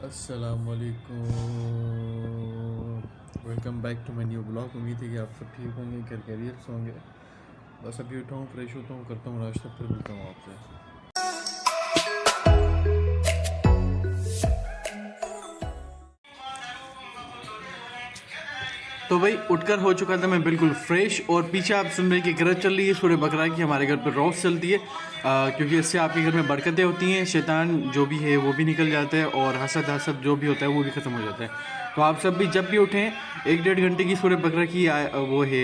अस्सलामुअलैकुम। Welcome back to my new blog. उम्मीद है कि आप सब ठीक होंगे, घर खैरियत से होंगे। बस अभी उठा हूँ, फ्रेश होता हूँ, करता हूँ नाश्ता, फिर मिलता हूँ आपसे। तो भाई उठकर हो चुका था मैं बिल्कुल फ्रेश, और पीछे आप सुन रहे हैं कि गरज चल रही है सूर्य बकरा की। हमारे घर पर रोज़ चलती है क्योंकि इससे आपके घर में बरकतें होती हैं, शैतान जो भी है वो भी निकल जाता है, और हसद हसद जो भी होता है वो भी ख़त्म हो जाता है। तो आप सब भी जब भी उठें 1-1.5 घंटे की सूर्य बकरा की वो है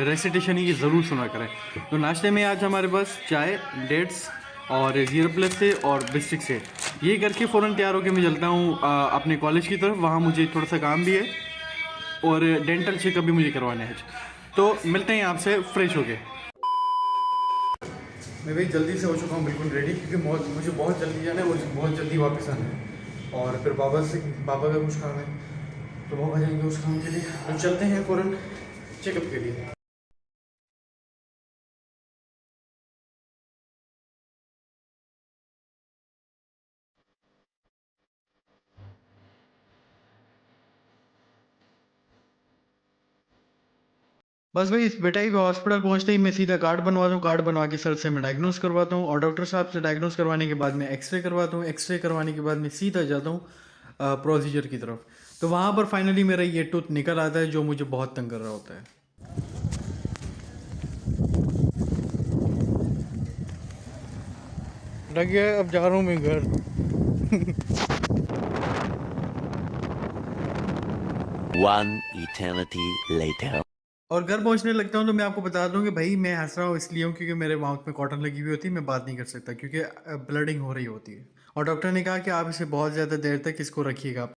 रेसिटेशन ही ज़रूर सुना करें। तो नाश्ते में आज हमारे पास चाय, डेट्स और ज़ीरो प्लस से और बिस्टिक से, ये करके फ़ौरन तैयार होकर मैं चलता हूँ अपने कॉलेज की तरफ। वहाँ मुझे थोड़ा सा काम भी है और डेंटल चेकअप भी मुझे करवाना है। तो मिलते हैं आपसे फ्रेश होके। मैं भाई जल्दी से हो चुका हूँ, बिल्कुल रेडी, क्योंकि मुझे बहुत जल्दी जाना है और बहुत जल्दी वापस आना है। और फिर बाबा का कुछ काम है, तो बाबा जाएंगे उस काम के लिए। तो चलते हैं फ़ौरन चेकअप के लिए। बस भाई इस बेटा ही हॉस्पिटल पहुंचते ही मैं सीधा कार्ड बनवाता हूँ। कार्ड बनवा के सर से मैं डायग्नोस करवाता हूँ, और डॉक्टर साहब से डायग्नोस करवाने के बाद मैं एक्सरे करवाता हूँ। एक्सरे करवाने के बाद मैं सीधा जाता हूँ प्रोसीजर की तरफ। तो वहाँ पर फाइनली मेरा ये टूथ निकल आता है जो मुझे बहुत तंग कर रहा होता है। लग गया है, अब जा रहा हूँ मैं घर। One eternity later. और घर पहुंचने लगता हूँ तो मैं आपको बता दूं कि भाई मैं हंस रहा हूँ इसलिए हूँ क्योंकि मेरे माउथ में कॉटन लगी हुई होती है, मैं बात नहीं कर सकता क्योंकि ब्लडिंग हो रही होती है। और डॉक्टर ने कहा कि आप इसे बहुत ज़्यादा देर तक इसको रखिएगा।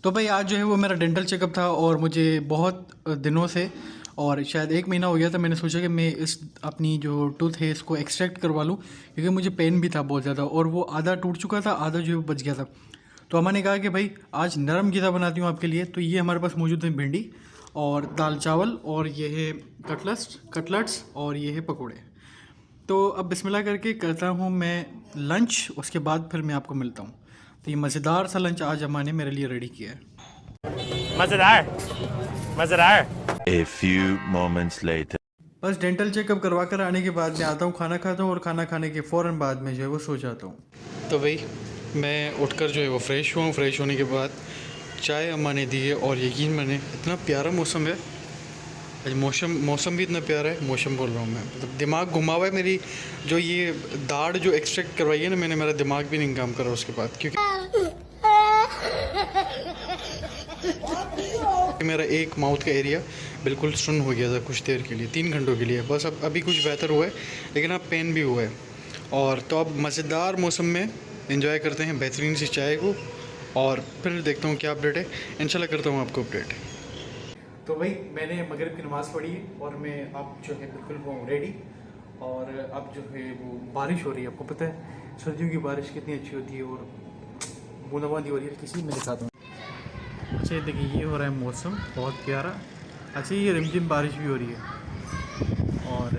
तो भाई आज जो है वो मेरा डेंटल चेकअप था, और मुझे बहुत दिनों से, और शायद 1 महीना हो गया था, मैंने सोचा कि मैं इस अपनी जो टूथ है इसको एक्सट्रैक्ट करवा लूँ, क्योंकि मुझे पेन भी था बहुत ज़्यादा, और वो आधा टूट चुका था, आधा जो है वो बच गया था। तो अम्मा ने कहा कि भाई आज नरम ग़िज़ा बनाती हूँ आपके लिए। तो ये हमारे पास मौजूद है भिंडी और दाल चावल, और ये है कटलेट्स, और ये है पकोड़े। तो अब बिस्मिल्लाह करके करता हूँ मैं लंच, उसके बाद फिर मैं आपको मिलता हूँ। तो ये मज़ेदार सा लंच आज अम्मा ने मेरे लिए रेडी किया है। मज़ेदार मज़ेदार। A few moments later. बस डेंटल चेकअप करवा कर आने के बाद मैं आता हूँ, खाना खाता हूँ, और खाना खाने के फ़ौरन बाद में जो है वो सो जाता हूँ। तो भाई मैं उठकर जो है वो फ्रेश हुआ हूँ। फ्रेश होने के बाद चाय अम्मा ने दी है, और यकीन माने इतना प्यारा मौसम है आज। मौसम भी इतना प्यारा है, मौसम बोल रहा हूँ मैं, मतलब दिमाग घुमा हुआ है। मेरी जो ये दाढ़ जो एक्सट्रैक्ट करवाई है ना मैंने, मेरा दिमाग भी नहीं काम कर रहा उसके बाद, क्योंकि मेरा एक माउथ का एरिया बिल्कुल सुन हो गया था कुछ देर के लिए, 3 घंटों के लिए। बस अब अभी कुछ बेहतर हुआ है, लेकिन अब पेन भी हुआ है। और तो अब मज़ेदार मौसम में एंजॉय करते हैं बेहतरीन सी चाय को, और फिर देखता हूँ क्या अपडेट है। इंशाल्लाह करता हूँ आपको अपडेट। तो भाई मैंने मगरिब की नमाज़ पढ़ी है, और मैं अब जो है बिल्कुल वो रेडी। और अब जो है वो बारिश हो रही है, आपको पता है सर्दियों की बारिश कितनी अच्छी होती है, और बूंदाबांदी हो रही है किसी में दिखाता हूँ। अच्छा ये देखिए, ये हो रहा है मौसम बहुत प्यारा। अच्छा ये रिमझिम बारिश भी हो रही है, और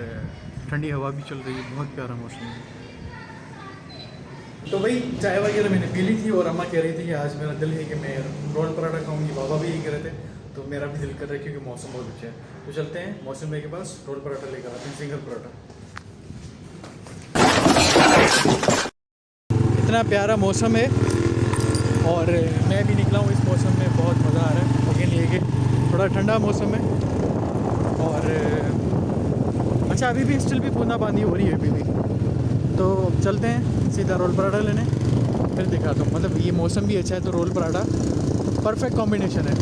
ठंडी हवा भी चल रही है, बहुत प्यारा मौसम है। तो भाई चाय वगैरह मैंने पी ली थी, और अम्मा कह रही थी कि आज मेरा दिल है कि मैं रोल पराठा खाऊंगी। बाबा भी यही कह रहे थे, तो मेरा भी दिल कर रहा है क्योंकि मौसम बहुत अच्छा है। तो चलते हैं मौसम भाई के पास, रोल पराठा लेकर आते हैं, सिंगल पराठा। इतना प्यारा मौसम है, और मैं भी निकला हूँ इस मौसम में, बहुत मज़ा आ रहा है मजे लिए के। थोड़ा ठंडा मौसम है, और अच्छा अभी भी स्टिल भी बूंदाबांदी हो रही है अभी भी। तो चलते हैं सीधा रोल पराठा लेने, फिर दिखाता हूँ। मतलब ये मौसम भी अच्छा है तो रोल पराठा परफेक्ट कॉम्बिनेशन है।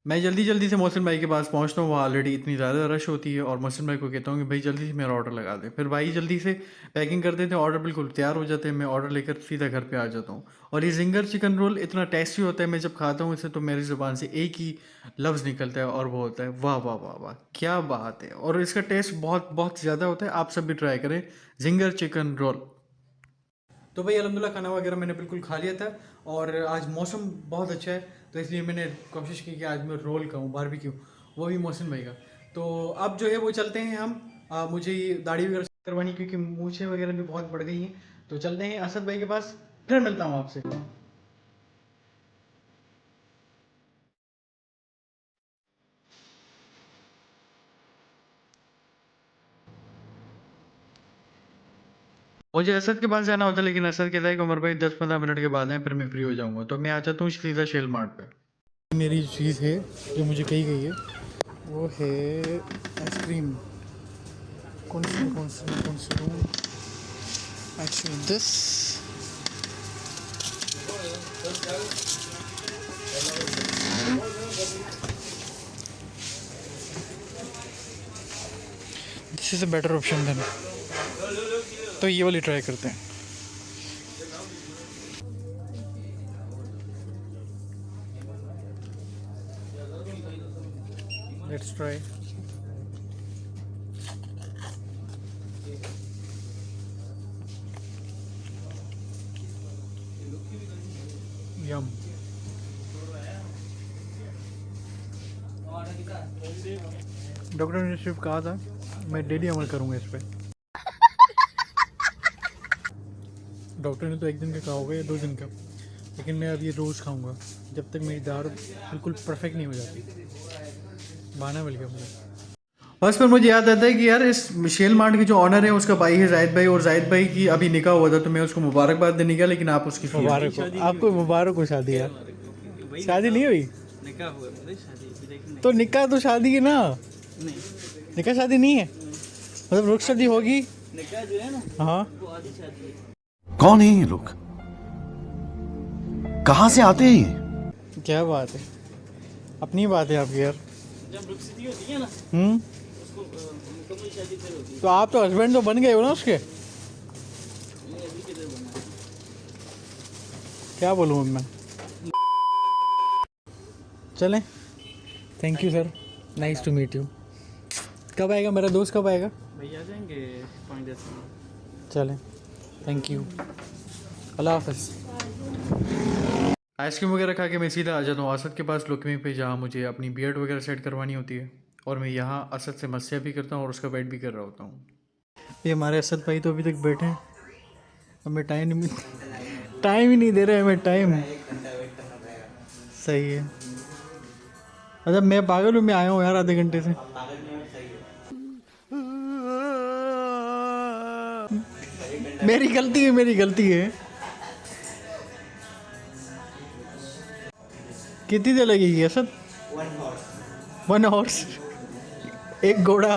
मैं जल्दी जल्दी से मोहसिन भाई के पास पहुंचता हूँ, वहाँ ऑलरेडी इतनी ज़्यादा रश होती है, और मोहसिन भाई को कहता हूँ कि भाई जल्दी से मेरा ऑर्डर लगा दे। फिर भाई जल्दी से पैकिंग कर देते हैं, ऑर्डर बिल्कुल तैयार हो जाते हैं। मैं ऑर्डर लेकर सीधा घर पे आ जाता हूँ। और ये जिंगर चिकन रोल इतना टेस्टी होता है, मैं जब खाता हूँ इसे तो मेरी ज़ुबान से एक ही लफ्ज़ निकलता है, और वो होता है वाह वाह वाह वाह, क्या बात है। और इसका टेस्ट बहुत बहुत ज़्यादा होता है, आप सब भी ट्राई करें जिंगर चिकन रोल। तो भाई अलहमदिल्ला खाना वगैरह मैंने बिल्कुल खा लिया था, और आज मौसम बहुत अच्छा है, तो इसलिए मैंने कोशिश की कि आज मैं रोल खाऊँ बारबेक्यू, वो भी मौसम भाई का। तो अब जो है वो चलते हैं हम, मुझे ये दाढ़ी वगैरह करवानी क्योंकि मूछें वगैरह भी बहुत बढ़ गई हैं। तो चलते हैं असद भाई के पास, फिर मिलता हूँ आपसे। मुझे असद के पास जाना होता, लेकिन असद कहता है कि उमर भाई 10-15 मिनट के बाद आए, फिर मैं फ्री हो जाऊंगा। तो मैं आ जाता हूँ सीधा शेल मार्ट पे। मेरी चीज़ है जो मुझे कही गई है, वो है आइसक्रीम। कौन सी actually this. This is a better option then, तो ये वाली ट्राई करते हैं। Let's try. यम। डॉक्टर ने सिर्फ कहा था मैं डेली अमल करूँगा इस पर। डॉक्टर ने तो 1 दिन का कहा होगा या 2 दिन का, लेकिन मैं अब ये रोज़ खाऊंगा जब तक मेरी दाढ़ बिल्कुल परफेक्ट नहीं हो जाती। बहाना मिल गया मुझे। बस फिर मुझे याद आता है कि यार इस शेल मार्ट के जो ऑनर है उसका भाई है जाहिद भाई, और जाहिद भाई की अभी निकाह हुआ था, तो मैं उसको मुबारकबाद देने गया, लेकिन आप उसकी मुबारक हो, आपको मुबारक हो शादी। यार शादी नहीं हुई, निकाह हुआ है, शादी तो निकाह तो शादी है ना, नहीं, निकाह शादी नहीं है, मतलब रुख शादी होगी। निकाह जो है ना हाँ, वो आधी शादी है। कौन है ये लोग, कहां से आते हैं ये? क्या बात है, अपनी बात है आपकी यार। जब रुखसती होती है ना उसको मुकम्मल शादी फिर होती है। तो आप तो हस्बैंड तो बन गए हो ना उसके। मैं अभी किधर बना? क्या बोलूँ मैं। चलें, thank you sir, nice to meet you. कब आएगा मेरा दोस्त, कब आएगा? भाई आ जाएंगे 5-10 मिनट। चलें, थैंक यू, अल्लाह हाफ़िज़। आइसक्रीम वगैरह खा के मैं सीधा आ जाता हूँ असद के पास लोकमी पे, जहाँ मुझे अपनी बियर्ड वगैरह सेट करवानी होती है, और मैं यहाँ असद से मस्सिया भी करता हूँ और उसका वेट भी कर रहा होता हूँ। ये हमारे असद भाई तो अभी तक बैठे हैं, हमें टाइम ही नहीं दे रहे, हमें टाइम। सही है। अच्छा मैं पागल हूँ, मैं आया हूँ यार आधे घंटे से। मेरी गलती है। कितनी देर लगेगी असद? 1 हॉर्स, एक घोड़ा।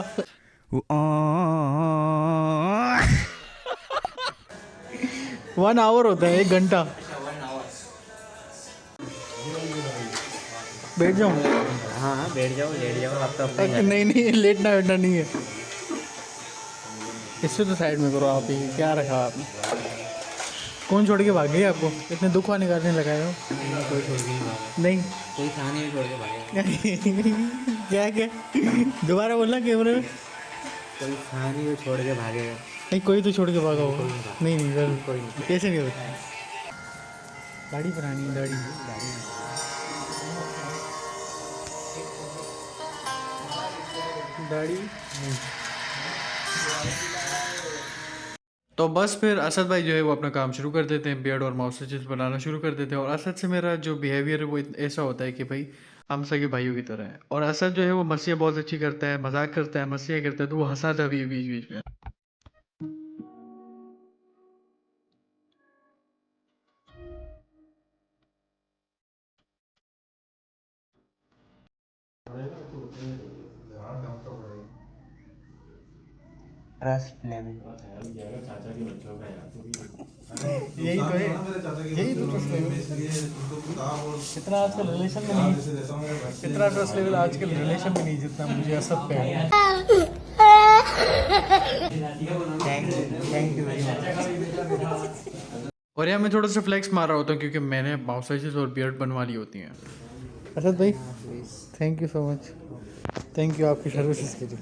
वन आवर होता है, 1 घंटा। बैठ जाऊँ? हाँ बैठ जाओ, लेट जाओ, आप तो नहीं, लेटना वेटना नहीं है। इससे तो साइड में करो आप ही, क्या रखा आपने? कौन छोड़ के भाग गई आपको? इतने दुख वाले निकालने लगाए हो। कोई छोड़ के नहीं कोई खाने भी छोड़ के भागेगा। क्या दोबारा बोलना कैमरे में। कोई खाने भी छोड़ के भागेगा। नहीं, कोई तो छोड़ के भागा होगा। नहीं सर, कोई नहीं। कैसे नहीं होता? दाढ़ी बनानी है, दाढ़ी। तो बस फिर असद भाई जो है वो अपना काम शुरू कर देते हैं, बियर्ड और माउसेजेस बनाना शुरू कर देते हैं। और असद से मेरा जो बिहेवियर है वो ऐसा होता है कि भाई हम सगे भाइयों की तरह है। और असद जो है वो मस्तियाँ बहुत अच्छी करता है, मजाक करता है, मस्तियाँ करता है, तो वो हंसाता भी है बीच बीच में। ट्रस्ट लेवल यही तो है, यही तो ट्रस्ट लेवल। इतना आजकल रिलेशन में नहीं, इतना ट्रस्ट लेवल आजकल रिलेशन में नहीं जितना मुझे असद पे है। Thank you very much. और यहाँ मैं थोड़ा सा फ्लेक्स मार रहा होता हूँ क्योंकि मैंने माउसेजेस और बियर्ड बनवा ली होती हैं। असद भाई thank you so much, thank you आपकी सर्विसेज के लिए।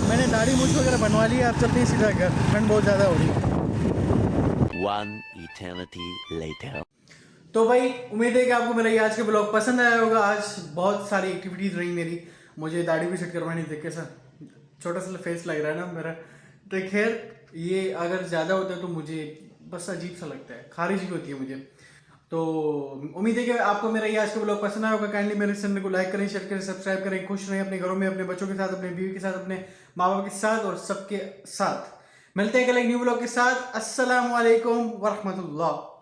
मैंने दाढ़ी मूछ वगैरह बनवा ली है, आप चलते हैं सीधा घर, ठंड बहुत ज़्यादा हो रही है। 1 eternity later. तो भाई उम्मीद है कि आपको मेरा ये आज का ब्लॉग पसंद आया होगा। आज बहुत सारी एक्टिविटीज़ रही मेरी, मुझे दाढ़ी भी सेट करवानी थी। कैसा छोटा सा फेस लग रहा है ना मेरा, तो खैर ये अगर ज़्यादा होता है तो मुझे बस अजीब सा लगता है, खारिज भी होती है मुझे। तो उम्मीद है कि आपको मेरा ये आज का ब्लॉग पसंद आया होगा। काइंडली मेरे चैनल को लाइक करें, शेयर करें, सब्सक्राइब करें। खुश रहें अपने घरों में, अपने बच्चों के साथ, अपने बीवी के साथ, अपने माँ बाप के साथ और सबके साथ। मिलते हैं कल एक न्यू ब्लॉग के साथ। अस्सलाम वालेकुम वरहमतुल्लाह।